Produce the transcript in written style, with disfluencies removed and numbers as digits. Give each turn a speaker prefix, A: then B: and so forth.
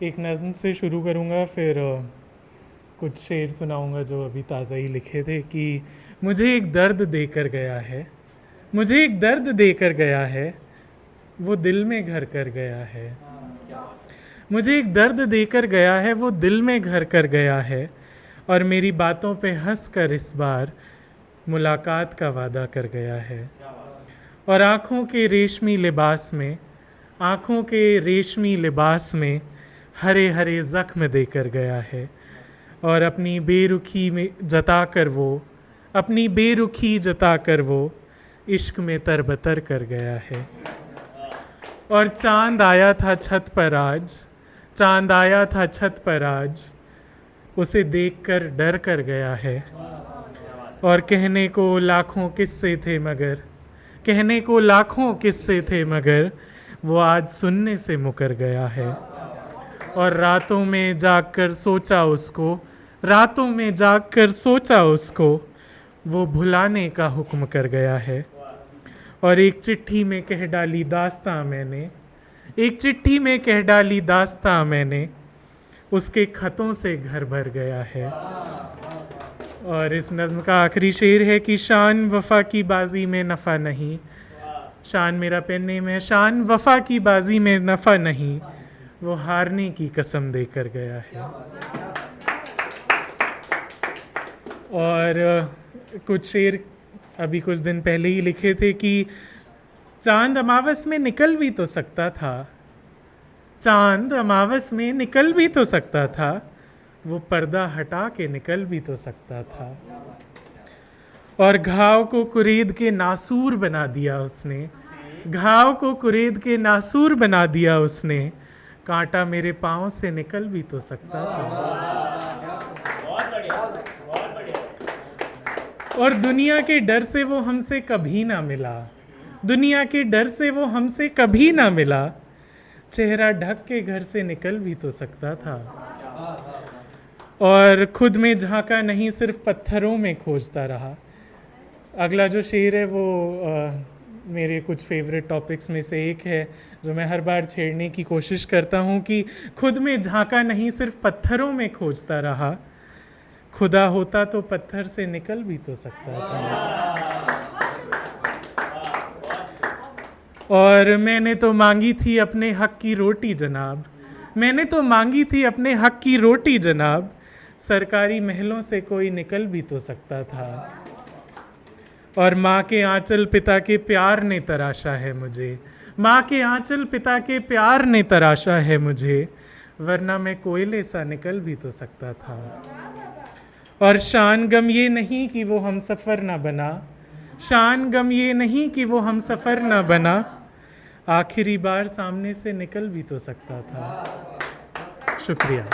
A: एक नज़्म से शुरू करूँगा, फिर कुछ शेर सुनाऊँगा जो अभी ताज़ा ही लिखे थे कि मुझे एक दर्द देकर गया है, मुझे एक दर्द देकर गया है, वो दिल में घर कर गया है। मुझे एक दर्द देकर गया है, वो दिल में घर कर गया है, और मेरी बातों पे हंस कर इस बार मुलाकात का वादा कर गया है। और आँखों के रेशमी लिबास में, आँखों के रेशमी लिबास में हरे हरे ज़ख्म देकर गया है, और अपनी बेरुखी में जताकर वो, अपनी बेरुखी जताकर वो इश्क में तरबतर कर गया है। और चांद आया था छत पर आज, चांद आया था छत पर आज, उसे देखकर डर कर गया है। और कहने को लाखों किस्से थे मगर, कहने को लाखों किस्से थे मगर वो आज सुनने से मुकर गया है। और रातों में जागकर सोचा उसको, रातों में जागकर सोचा उसको, वो भुलाने का हुक्म कर गया है। और एक चिट्ठी में कह डाली दास्तां मैंने, एक चिट्ठी में कह डाली दास्तां मैंने, उसके खतों से घर भर गया है। और इस नज़्म का आखिरी शेर है कि शान वफ़ा की बाजी में नफ़ा नहीं, शान मेरा पेन नेम है, शान वफ़ा की बाजी में नफ़ा नहीं, वो हारने की कसम देकर गया है। और कुछ शेर अभी कुछ दिन पहले ही लिखे थे कि चांद अमावस में निकल भी तो सकता था, चांद अमावस में निकल भी तो सकता था, वो पर्दा हटा के निकल भी तो सकता था। और घाव को कुरेद के नासूर बना दिया उसने, घाव को कुरेद के नासूर बना दिया उसने, कांटा मेरे पाँव से निकल भी तो सकता था। और दुनिया के डर से वो हमसे कभी ना मिला, दुनिया के डर से वो हमसे कभी ना मिला, चेहरा ढक के घर से निकल भी तो सकता था। और खुद में झांका नहीं, सिर्फ पत्थरों में खोजता रहा। अगला जो शेर है वो मेरे कुछ फेवरेट टॉपिक्स में से एक है जो मैं हर बार छेड़ने की कोशिश करता हूँ कि खुद में झांका नहीं, सिर्फ पत्थरों में खोजता रहा, खुदा होता तो पत्थर से निकल भी तो सकता था। और मैंने तो मांगी थी अपने हक की रोटी जनाब, मैंने तो मांगी थी अपने हक की रोटी जनाब, सरकारी महलों से कोई निकल भी तो सकता था। और माँ के आंचल पिता के प्यार ने तराशा है मुझे, माँ के आंचल पिता के प्यार ने तराशा है मुझे, वरना मैं कोयले सा निकल भी तो सकता था। और शान गम ये नहीं कि वो हम सफ़र ना बना, शान गम ये नहीं कि वो हम सफ़र ना बना, आखिरी बार सामने से निकल भी तो सकता था। शुक्रिया।